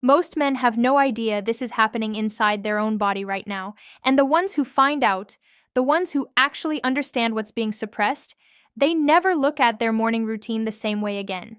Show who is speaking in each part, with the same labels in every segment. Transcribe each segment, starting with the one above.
Speaker 1: Most men have no idea this is happening inside their own body right now, and the ones who find out, the ones who actually understand what's being suppressed, they never look at their morning routine the same way again.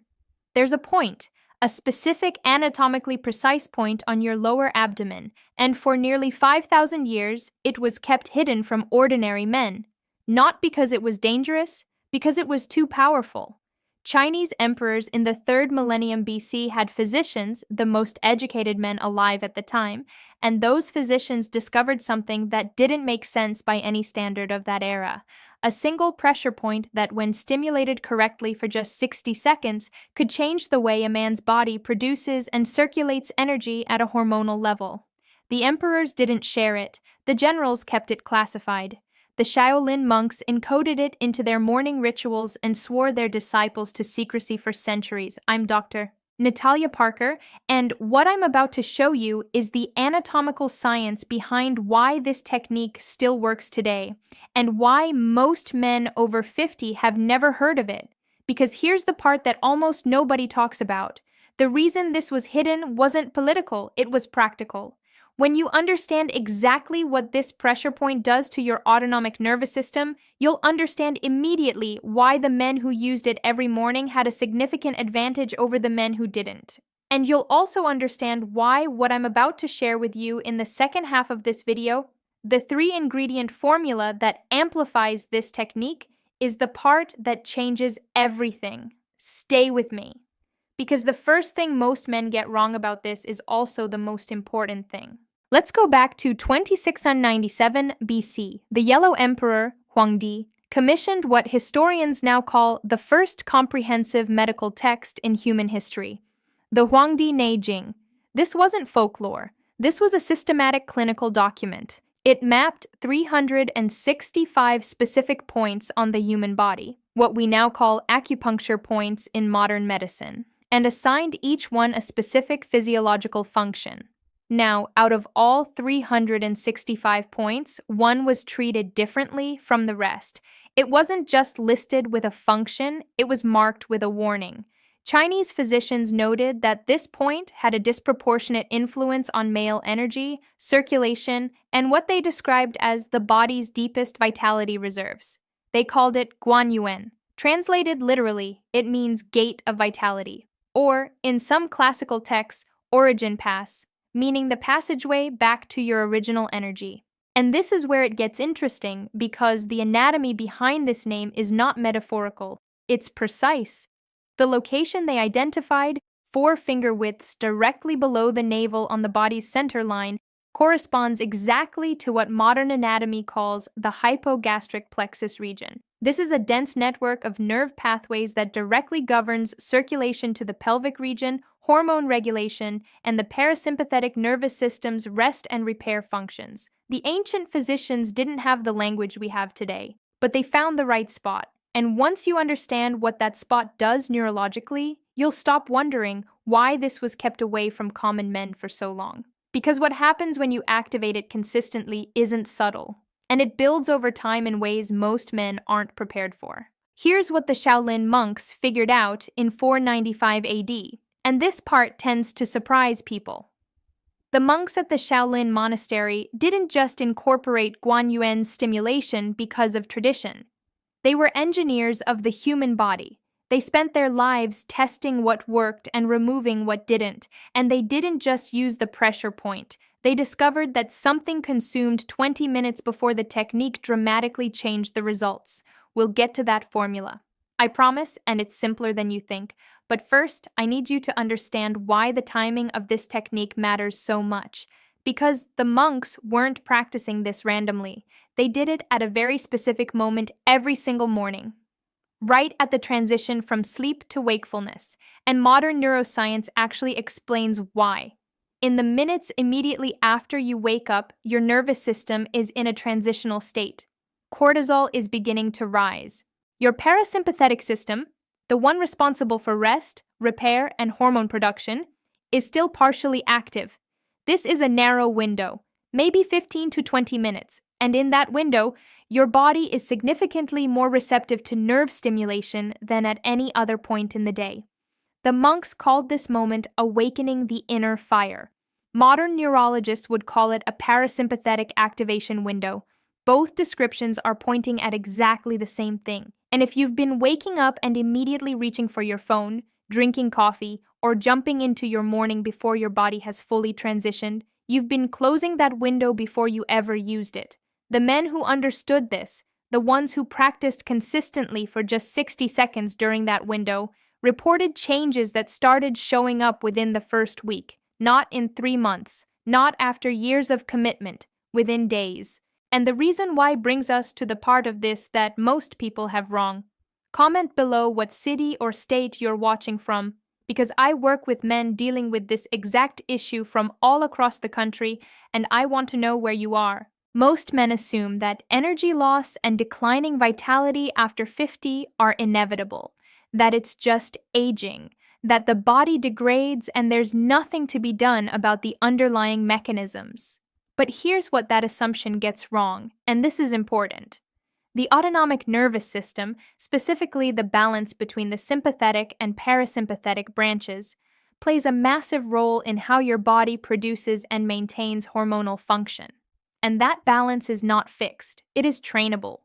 Speaker 1: There's a point, a specific anatomically precise point on your lower abdomen, and for nearly 5,000 years, it was kept hidden from ordinary men. Not because it was dangerous, because it was too powerful. Chinese emperors in the 3rd millennium BC had physicians, the most educated men alive at the time, and those physicians discovered something that didn't make sense by any standard of that era. A single pressure point that, when stimulated correctly for just 60 seconds, could change the way a man's body produces and circulates energy at a hormonal level. The emperors didn't share it, the generals kept it classified. The Shaolin monks encoded it into their morning rituals and swore their disciples to secrecy for centuries. I'm Dr. Natalia Parker, and what I'm about to show you is the anatomical science behind why this technique still works today, and why most men over 50 have never heard of it. Because here's the part that almost nobody talks about. The reason this was hidden wasn't political, it was practical. When you understand exactly what this pressure point does to your autonomic nervous system, you'll understand immediately why the men who used it every morning had a significant advantage over the men who didn't. And you'll also understand why what I'm about to share with you in the second half of this video, the 3-ingredient formula that amplifies this technique, is the part that changes everything. Stay with me. Because the first thing most men get wrong about this is also the most important thing. Let's go back to 2697 BC. The Yellow Emperor, Huangdi, commissioned what historians now call the first comprehensive medical text in human history, the Huangdi Neijing. This wasn't folklore. This was a systematic clinical document. It mapped 365 specific points on the human body, what we now call acupuncture points in modern medicine, and assigned each one a specific physiological function. Now, out of all 365 points, one was treated differently from the rest. It wasn't just listed with a function, it was marked with a warning. Chinese physicians noted that this point had a disproportionate influence on male energy, circulation, and what they described as the body's deepest vitality reserves. They called it Guanyuan. Translated literally, it means gate of vitality, or, in some classical texts, origin pass, meaning the passageway back to your original energy. And this is where it gets interesting, because the anatomy behind this name is not metaphorical, it's precise. The location they identified, 4 finger widths directly below the navel on the body's center line, corresponds exactly to what modern anatomy calls the hypogastric plexus region. This is a dense network of nerve pathways that directly governs circulation to the pelvic region, hormone regulation, and the parasympathetic nervous system's rest and repair functions. The ancient physicians didn't have the language we have today, but they found the right spot. And once you understand what that spot does neurologically, you'll stop wondering why this was kept away from common men for so long. Because what happens when you activate it consistently isn't subtle, and it builds over time in ways most men aren't prepared for. Here's what the Shaolin monks figured out in 495 AD, and this part tends to surprise people. The monks at the Shaolin monastery didn't just incorporate Guanyuan's stimulation because of tradition. They were engineers of the human body. They spent their lives testing what worked and removing what didn't, and they didn't just use the pressure point. They discovered that something consumed 20 minutes before the technique dramatically changed the results. We'll get to that formula. I promise, and it's simpler than you think. But first, I need you to understand why the timing of this technique matters so much. Because the monks weren't practicing this randomly. They did it at a very specific moment every single morning, right at the transition from sleep to wakefulness, and modern neuroscience actually explains why. In the minutes immediately after you wake up, your nervous system is in a transitional state. Cortisol is beginning to rise. Your parasympathetic system, the one responsible for rest, repair, and hormone production, is still partially active. This is a narrow window, maybe 15 to 20 minutes, and in that window, your body is significantly more receptive to nerve stimulation than at any other point in the day. The monks called this moment awakening the inner fire. Modern neurologists would call it a parasympathetic activation window. Both descriptions are pointing at exactly the same thing. And if you've been waking up and immediately reaching for your phone, drinking coffee, or jumping into your morning before your body has fully transitioned, you've been closing that window before you ever used it. The men who understood this, the ones who practiced consistently for just 60 seconds during that window, reported changes that started showing up within the first week, not in 3 months, not after years of commitment, within days. And the reason why brings us to the part of this that most people have wrong. Comment below what city or state you're watching from, because I work with men dealing with this exact issue from all across the country, and I want to know where you are. Most men assume that energy loss and declining vitality after 50 are inevitable, that it's just aging, that the body degrades and there's nothing to be done about the underlying mechanisms. But here's what that assumption gets wrong, and this is important. The autonomic nervous system, specifically the balance between the sympathetic and parasympathetic branches, plays a massive role in how your body produces and maintains hormonal function. And that balance is not fixed, it is trainable.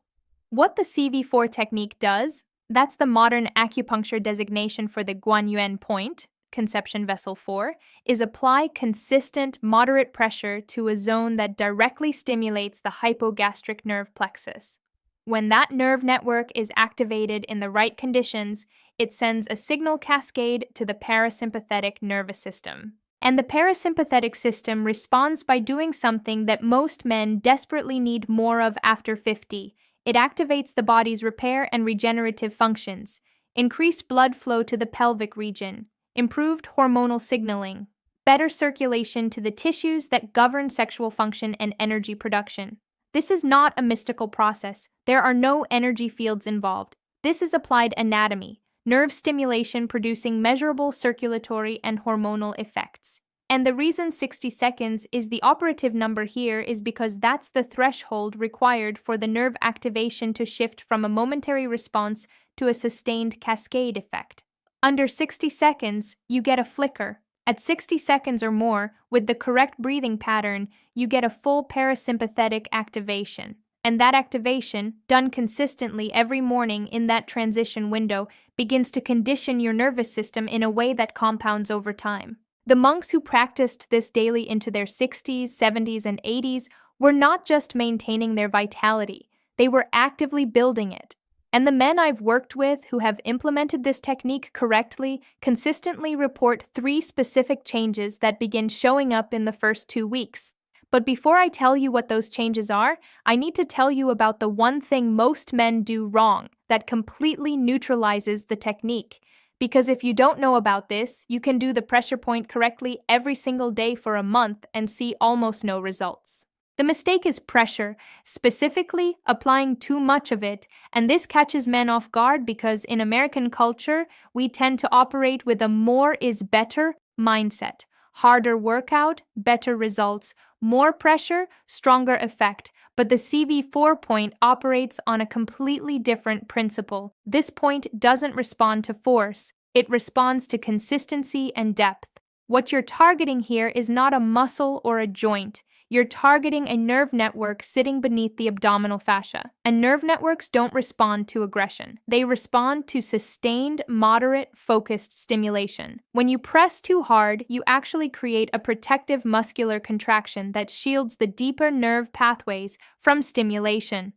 Speaker 1: What the CV4 technique does, that's the modern acupuncture designation for the Guanyuan point, conception vessel 4, is apply consistent, moderate pressure to a zone that directly stimulates the hypogastric nerve plexus. When that nerve network is activated in the right conditions, it sends a signal cascade to the parasympathetic nervous system. And the parasympathetic system responds by doing something that most men desperately need more of after 50. It activates the body's repair and regenerative functions, increased blood flow to the pelvic region, improved hormonal signaling, better circulation to the tissues that govern sexual function and energy production. This is not a mystical process. There are no energy fields involved. This is applied anatomy, nerve stimulation producing measurable circulatory and hormonal effects. And the reason 60 seconds is the operative number here is because that's the threshold required for the nerve activation to shift from a momentary response to a sustained cascade effect. Under 60 seconds, you get a flicker. At 60 seconds or more, with the correct breathing pattern, you get a full parasympathetic activation. And that activation, done consistently every morning in that transition window, begins to condition your nervous system in a way that compounds over time. The monks who practiced this daily into their 60s, 70s, and 80s were not just maintaining their vitality, they were actively building it. And the men I've worked with who have implemented this technique correctly consistently report 3 specific changes that begin showing up in the first 2 weeks. But before I tell you what those changes are, I need to tell you about the one thing most men do wrong that completely neutralizes the technique. Because if you don't know about this, you can do the pressure point correctly every single day for a month and see almost no results. The mistake is pressure, specifically applying too much of it, and this catches men off guard because in American culture, we tend to operate with a more is better mindset. Harder workout, better results, more pressure, stronger effect. But the CV4 point operates on a completely different principle. This point doesn't respond to force, it responds to consistency and depth. What you're targeting here is not a muscle or a joint. You're targeting a nerve network sitting beneath the abdominal fascia. And nerve networks don't respond to aggression. They respond to sustained, moderate, focused stimulation. When you press too hard, you actually create a protective muscular contraction that shields the deeper nerve pathways from stimulation.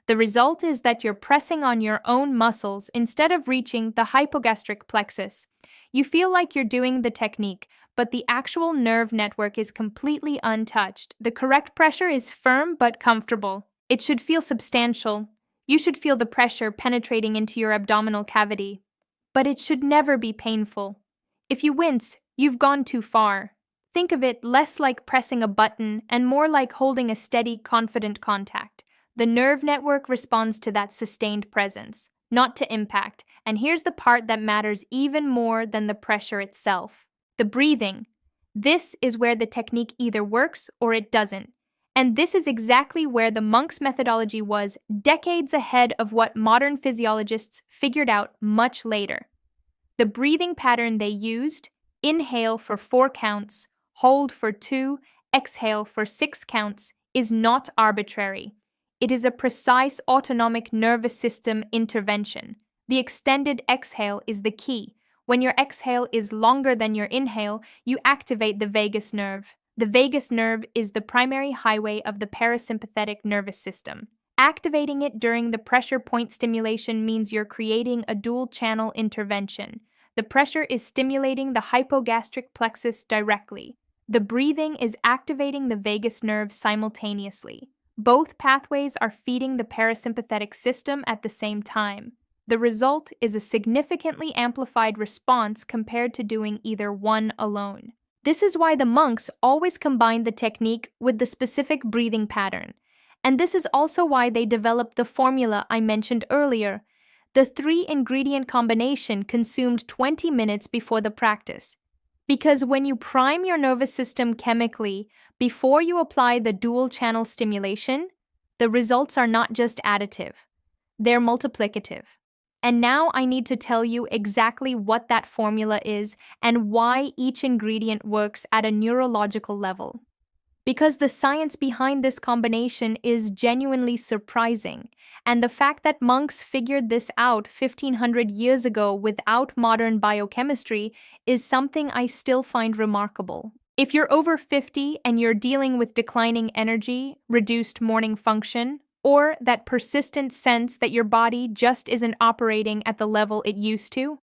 Speaker 1: The result is that you're pressing on your own muscles instead of reaching the hypogastric plexus. You feel like you're doing the technique, but the actual nerve network is completely untouched. The correct pressure is firm but comfortable. It should feel substantial. You should feel the pressure penetrating into your abdominal cavity. But it should never be painful. If you wince, you've gone too far. Think of it less like pressing a button and more like holding a steady, confident contact. The nerve network responds to that sustained presence, not to impact. And here's the part that matters even more than the pressure itself. The breathing. This is where the technique either works or it doesn't. And this is exactly where the monks' methodology was decades ahead of what modern physiologists figured out much later. The breathing pattern they used, inhale for 4 counts, hold for 2, exhale for 6 counts, is not arbitrary. It is a precise autonomic nervous system intervention. The extended exhale is the key. When your exhale is longer than your inhale, you activate the vagus nerve. The vagus nerve is the primary highway of the parasympathetic nervous system. Activating it during the pressure point stimulation means you're creating a dual-channel intervention. The pressure is stimulating the hypogastric plexus directly. The breathing is activating the vagus nerve simultaneously. Both pathways are feeding the parasympathetic system at the same time. The result is a significantly amplified response compared to doing either one alone. This is why the monks always combine the technique with the specific breathing pattern. And this is also why they developed the formula I mentioned earlier. The 3-ingredient combination consumed 20 minutes before the practice. Because when you prime your nervous system chemically before you apply the dual-channel stimulation, the results are not just additive, they're multiplicative. And now I need to tell you exactly what that formula is and why each ingredient works at a neurological level. Because the science behind this combination is genuinely surprising, and the fact that monks figured this out 1500 years ago without modern biochemistry is something I still find remarkable. If you're over 50 and you're dealing with declining energy, reduced morning function, or that persistent sense that your body just isn't operating at the level it used to,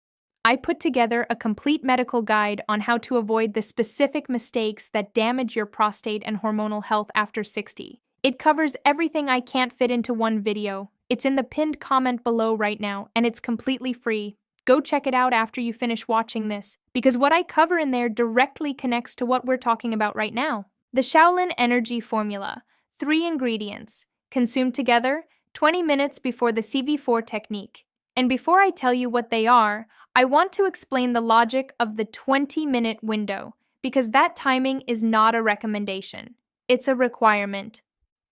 Speaker 1: I put together a complete medical guide on how to avoid the specific mistakes that damage your prostate and hormonal health after 60. It covers everything I can't fit into one video. It's in the pinned comment below right now, and it's completely free. Go check it out after you finish watching this, because what I cover in there directly connects to what we're talking about right now. The Shaolin Energy Formula. 3 ingredients. Consumed together 20 minutes before the CV4 technique. And before I tell you what they are, I want to explain the logic of the 20-minute window, because that timing is not a recommendation. It's a requirement.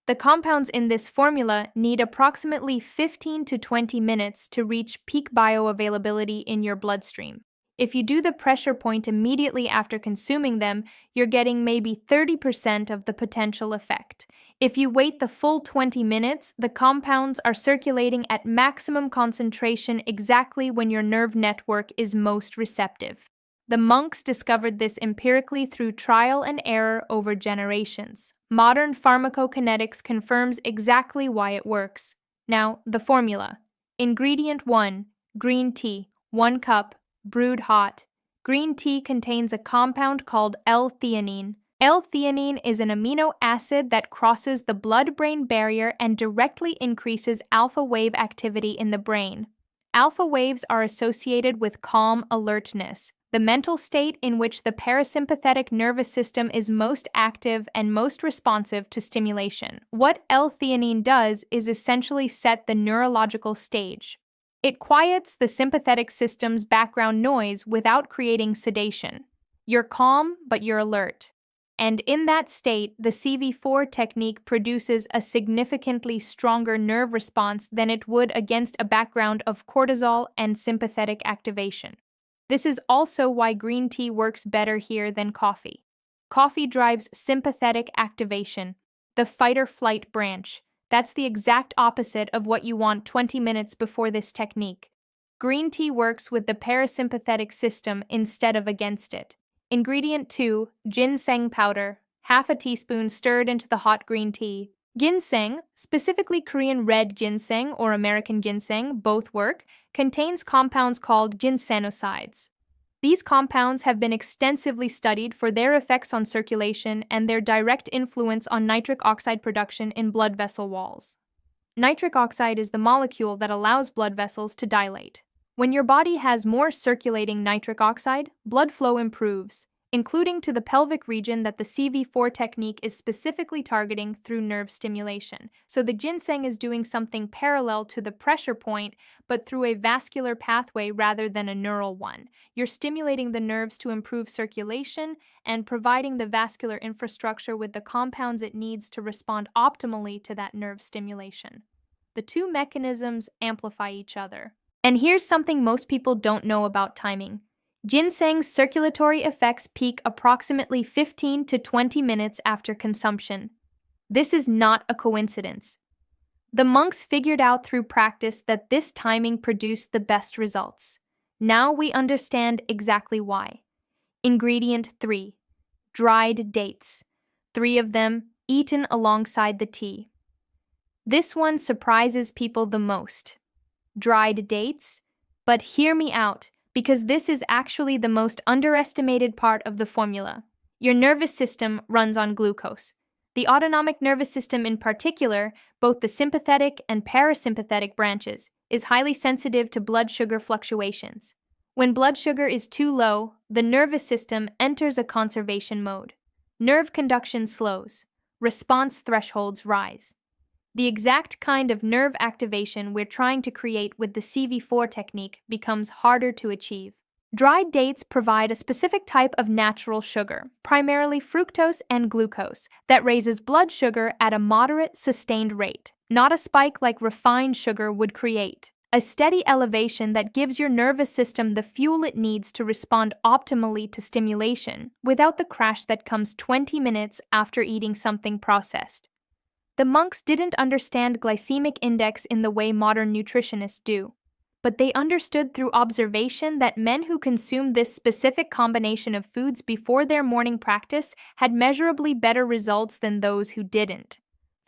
Speaker 1: The compounds in this formula need approximately 15 to 20 minutes to reach peak bioavailability in your bloodstream. If you do the pressure point immediately after consuming them, you're getting maybe 30% of the potential effect. If you wait the full 20 minutes, the compounds are circulating at maximum concentration exactly when your nerve network is most receptive. The monks discovered this empirically through trial and error over generations. Modern pharmacokinetics confirms exactly why it works. Now, the formula. Ingredient 1, green tea, 1 cup, brewed hot. Green tea contains a compound called L-theanine. L-theanine is an amino acid that crosses the blood-brain barrier and directly increases alpha wave activity in the brain. Alpha waves are associated with calm alertness, the mental state in which the parasympathetic nervous system is most active and most responsive to stimulation. What L-theanine does is essentially set the neurological stage. It quiets the sympathetic system's background noise without creating sedation. You're calm, but you're alert. And in that state, the CV4 technique produces a significantly stronger nerve response than it would against a background of cortisol and sympathetic activation. This is also why green tea works better here than coffee. Coffee drives sympathetic activation, the fight-or-flight branch. That's the exact opposite of what you want 20 minutes before this technique. Green tea works with the parasympathetic system instead of against it. Ingredient 2, ginseng powder, half a teaspoon stirred into the hot green tea. Ginseng, specifically Korean red ginseng or American ginseng, both work, contains compounds called ginsenosides. These compounds have been extensively studied for their effects on circulation and their direct influence on nitric oxide production in blood vessel walls. Nitric oxide is the molecule that allows blood vessels to dilate. When your body has more circulating nitric oxide, blood flow improves, including to the pelvic region that the CV4 technique is specifically targeting through nerve stimulation. So the ginseng is doing something parallel to the pressure point, but through a vascular pathway rather than a neural one. You're stimulating the nerves to improve circulation and providing the vascular infrastructure with the compounds it needs to respond optimally to that nerve stimulation. The two mechanisms amplify each other. And here's something most people don't know about timing. Ginseng's circulatory effects peak approximately 15 to 20 minutes after consumption. This is not a coincidence. The monks figured out through practice that this timing produced the best results. Now we understand exactly why. Ingredient 3. Dried dates. 3 of them eaten alongside the tea. This one surprises people the most. Dried dates? But hear me out, because this is actually the most underestimated part of the formula. Your nervous system runs on glucose. The autonomic nervous system in particular, both the sympathetic and parasympathetic branches, is highly sensitive to blood sugar fluctuations. When blood sugar is too low, the nervous system enters a conservation mode. Nerve conduction slows. Response thresholds rise. The exact kind of nerve activation we're trying to create with the CV4 technique becomes harder to achieve. Dried dates provide a specific type of natural sugar, primarily fructose and glucose, that raises blood sugar at a moderate, sustained rate, not a spike like refined sugar would create. A steady elevation that gives your nervous system the fuel it needs to respond optimally to stimulation, without the crash that comes 20 minutes after eating something processed. The monks didn't understand glycemic index in the way modern nutritionists do, but they understood through observation that men who consumed this specific combination of foods before their morning practice had measurably better results than those who didn't.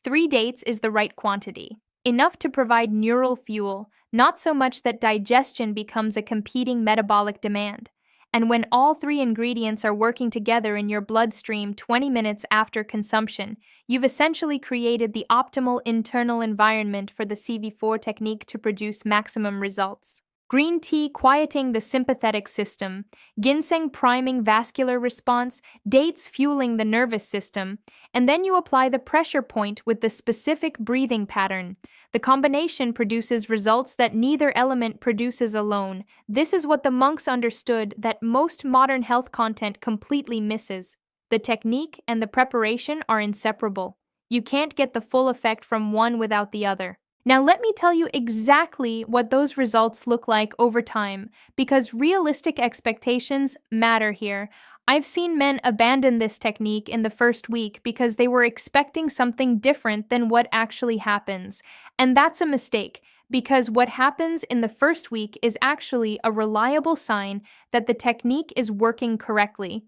Speaker 1: 3 dates is the right quantity, enough to provide neural fuel, not so much that digestion becomes a competing metabolic demand. And when all 3 ingredients are working together in your bloodstream 20 minutes after consumption, you've essentially created the optimal internal environment for the CV4 technique to produce maximum results. Green tea quieting the sympathetic system, ginseng priming vascular response, dates fueling the nervous system, and then you apply the pressure point with the specific breathing pattern. The combination produces results that neither element produces alone. This is what the monks understood that most modern health content completely misses. The technique and the preparation are inseparable. You can't get the full effect from one without the other. Now let me tell you exactly what those results look like over time, because realistic expectations matter here. I've seen men abandon this technique in the first week because they were expecting something different than what actually happens. And that's a mistake, because what happens in the first week is actually a reliable sign that the technique is working correctly.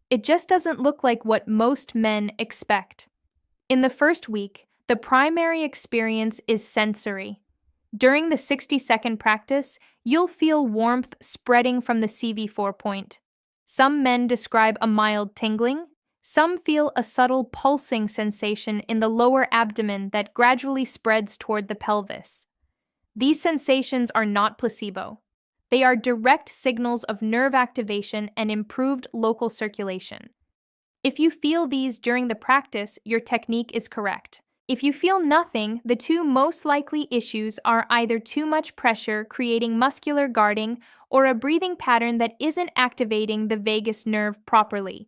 Speaker 1: It just doesn't look like what most men expect. In the first week, the primary experience is sensory. During the 60-second practice, you'll feel warmth spreading from the CV4 point. Some men describe a mild tingling. Some feel a subtle pulsing sensation in the lower abdomen that gradually spreads toward the pelvis. These sensations are not placebo. They are direct signals of nerve activation and improved local circulation. If you feel these during the practice, your technique is correct. If you feel nothing, the 2 most likely issues are either too much pressure creating muscular guarding or a breathing pattern that isn't activating the vagus nerve properly.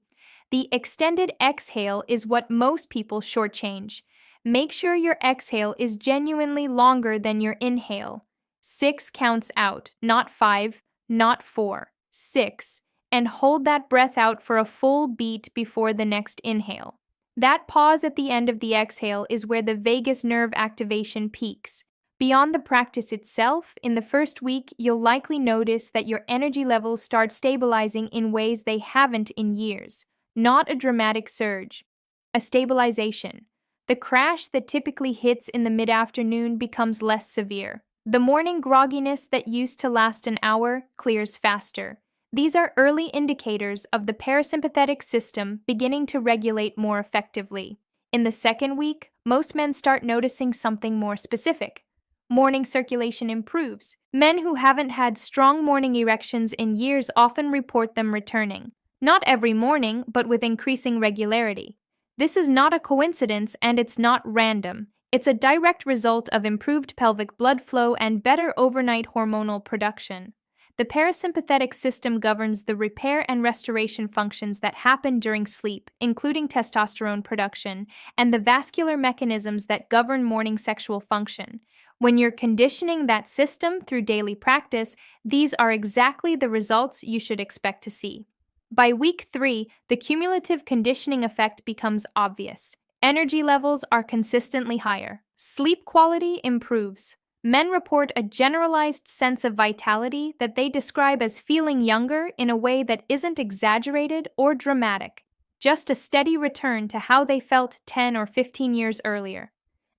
Speaker 1: The extended exhale is what most people shortchange. Make sure your exhale is genuinely longer than your inhale. 6 counts out, not 5, not 4, 6, and hold that breath out for a full beat before the next inhale. That pause at the end of the exhale is where the vagus nerve activation peaks. Beyond the practice itself, in the first week, you'll likely notice that your energy levels start stabilizing in ways they haven't in years. Not a dramatic surge, a stabilization. The crash that typically hits in the mid-afternoon becomes less severe. The morning grogginess that used to last an hour clears faster. These are early indicators of the parasympathetic system beginning to regulate more effectively. In the second week, most men start noticing something more specific. Morning circulation improves. Men who haven't had strong morning erections in years often report them returning. Not every morning, but with increasing regularity. This is not a coincidence and it's not random. It's a direct result of improved pelvic blood flow and better overnight hormonal production. The parasympathetic system governs the repair and restoration functions that happen during sleep, including testosterone production, and the vascular mechanisms that govern morning sexual function. When you're conditioning that system through daily practice, these are exactly the results you should expect to see. By week 3, the cumulative conditioning effect becomes obvious. Energy levels are consistently higher. Sleep quality improves. Men report a generalized sense of vitality that they describe as feeling younger in a way that isn't exaggerated or dramatic, just a steady return to how they felt 10 or 15 years earlier.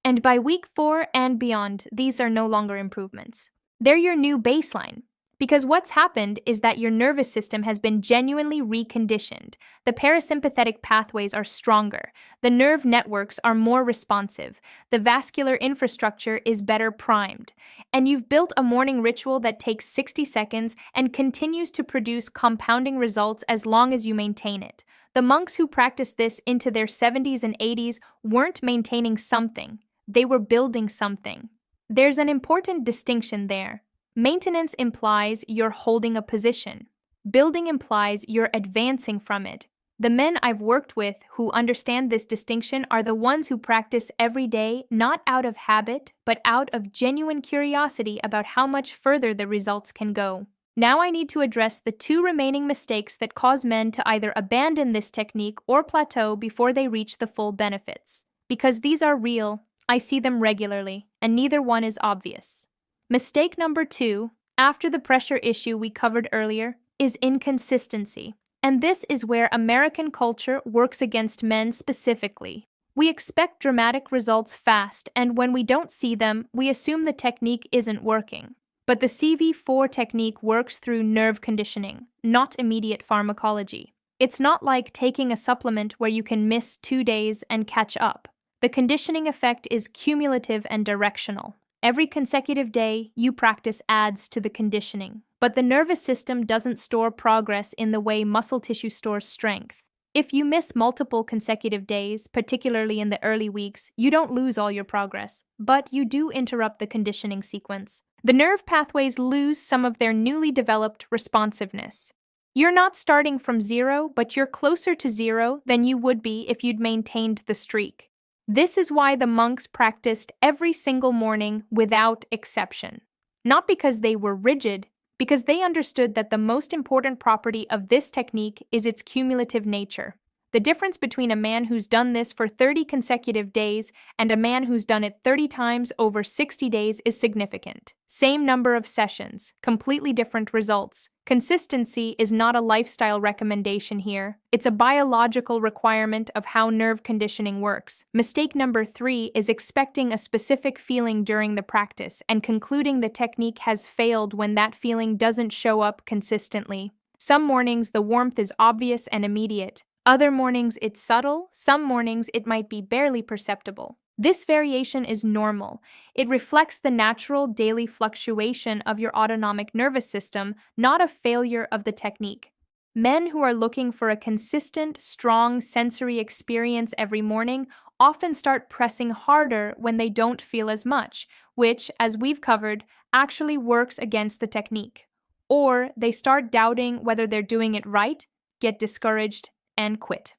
Speaker 1: And by week 4 and beyond, these are no longer improvements. They're your new baseline. Because what's happened is that your nervous system has been genuinely reconditioned. The parasympathetic pathways are stronger, the nerve networks are more responsive, the vascular infrastructure is better primed, and you've built a morning ritual that takes 60 seconds and continues to produce compounding results as long as you maintain it. The monks who practiced this into their 70s and 80s weren't maintaining something, they were building something. There's an important distinction there. Maintenance implies you're holding a position. Building implies you're advancing from it. The men I've worked with who understand this distinction are the ones who practice every day, not out of habit, but out of genuine curiosity about how much further the results can go. Now I need to address the 2 remaining mistakes that cause men to either abandon this technique or plateau before they reach the full benefits. Because these are real, I see them regularly, and neither one is obvious. Mistake number 2, after the pressure issue we covered earlier, is inconsistency. And this is where American culture works against men specifically. We expect dramatic results fast, and when we don't see them, we assume the technique isn't working. But the CV4 technique works through nerve conditioning, not immediate pharmacology. It's not like taking a supplement where you can miss 2 days and catch up. The conditioning effect is cumulative and directional. Every consecutive day you practice adds to the conditioning, but the nervous system doesn't store progress in the way muscle tissue stores strength. If you miss multiple consecutive days, particularly in the early weeks, you don't lose all your progress, but you do interrupt the conditioning sequence. The nerve pathways lose some of their newly developed responsiveness. You're not starting from 0, but you're closer to 0 than you would be if you'd maintained the streak. This is why the monks practiced every single morning without exception. Not because they were rigid, because they understood that the most important property of this technique is its cumulative nature. The difference between a man who's done this for 30 consecutive days and a man who's done it 30 times over 60 days is significant. Same number of sessions, completely different results. Consistency is not a lifestyle recommendation here. It's a biological requirement of how nerve conditioning works. Mistake number 3 is expecting a specific feeling during the practice and concluding the technique has failed when that feeling doesn't show up consistently. Some mornings the warmth is obvious and immediate. Other mornings it's subtle, some mornings it might be barely perceptible. This variation is normal. It reflects the natural daily fluctuation of your autonomic nervous system, not a failure of the technique. Men who are looking for a consistent, strong sensory experience every morning often start pressing harder when they don't feel as much, which, as we've covered, actually works against the technique. Or they start doubting whether they're doing it right, get discouraged, and quit.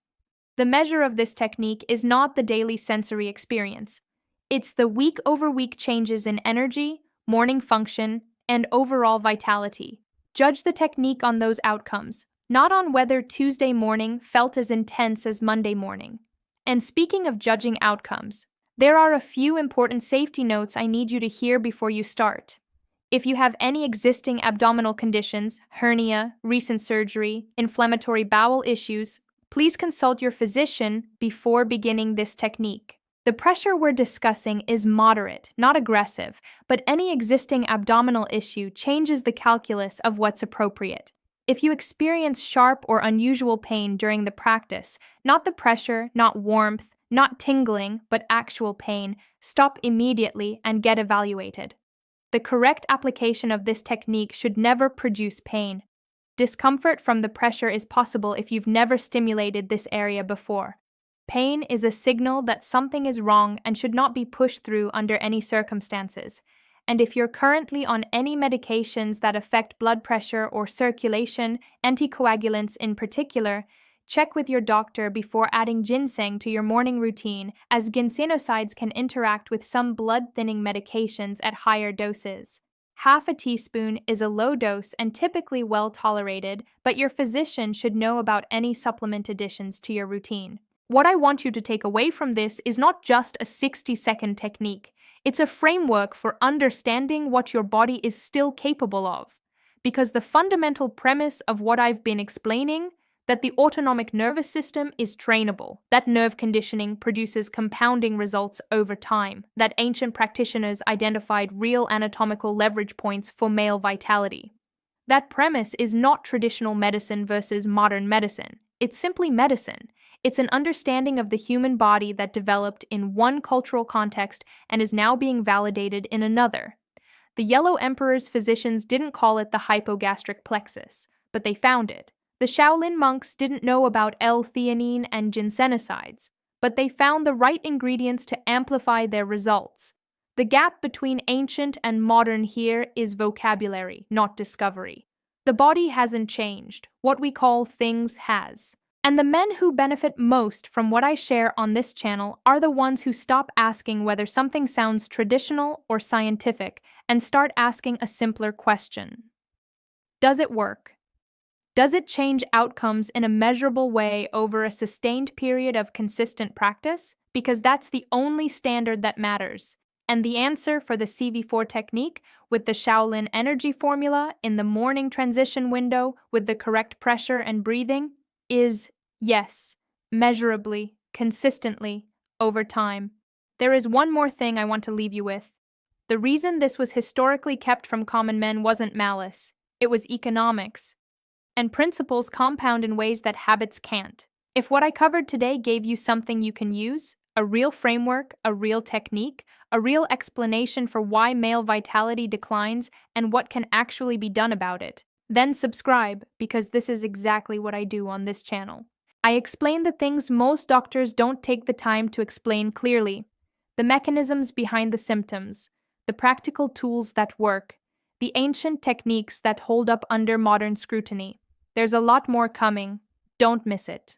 Speaker 1: The measure of this technique is not the daily sensory experience. It's the week-over-week changes in energy, morning function, and overall vitality. Judge the technique on those outcomes, not on whether Tuesday morning felt as intense as Monday morning. And speaking of judging outcomes, there are a few important safety notes I need you to hear before you start. If you have any existing abdominal conditions, hernia, recent surgery, inflammatory bowel issues, please consult your physician before beginning this technique. The pressure we're discussing is moderate, not aggressive, but any existing abdominal issue changes the calculus of what's appropriate. If you experience sharp or unusual pain during the practice, not the pressure, not warmth, not tingling, but actual pain, stop immediately and get evaluated. The correct application of this technique should never produce pain. Discomfort from the pressure is possible if you've never stimulated this area before. Pain is a signal that something is wrong and should not be pushed through under any circumstances. And if you're currently on any medications that affect blood pressure or circulation, anticoagulants in particular, Check with your doctor before adding ginseng to your morning routine, as ginsenosides can interact with some blood-thinning medications at higher doses. Half a teaspoon is a low dose and typically well tolerated, but your physician should know about any supplement additions to your routine. What I want you to take away from this is not just a 60-second technique. It's a framework for understanding what your body is still capable of. Because the fundamental premise of what I've been explaining, that the autonomic nervous system is trainable, that nerve conditioning produces compounding results over time, that ancient practitioners identified real anatomical leverage points for male vitality. That premise is not traditional medicine versus modern medicine. It's simply medicine. It's an understanding of the human body that developed in one cultural context and is now being validated in another. The Yellow Emperor's physicians didn't call it the hypogastric plexus, but they found it. The Shaolin monks didn't know about L-theanine and ginsenosides, but they found the right ingredients to amplify their results. The gap between ancient and modern here is vocabulary, not discovery. The body hasn't changed. What we call things has. And the men who benefit most from what I share on this channel are the ones who stop asking whether something sounds traditional or scientific and start asking a simpler question. Does it work? Does it change outcomes in a measurable way over a sustained period of consistent practice? Because that's the only standard that matters. And the answer for the CV4 technique with the Shaolin energy formula in the morning transition window with the correct pressure and breathing is yes, measurably, consistently, over time. There is one more thing I want to leave you with. The reason this was historically kept from common men wasn't malice, it was economics. And principles compound in ways that habits can't. If what I covered today gave you something you can use, a real framework, a real technique, a real explanation for why male vitality declines and what can actually be done about it, then subscribe, because this is exactly what I do on this channel. I explain the things most doctors don't take the time to explain clearly, the mechanisms behind the symptoms, the practical tools that work, the ancient techniques that hold up under modern scrutiny. There's a lot more coming. Don't miss it.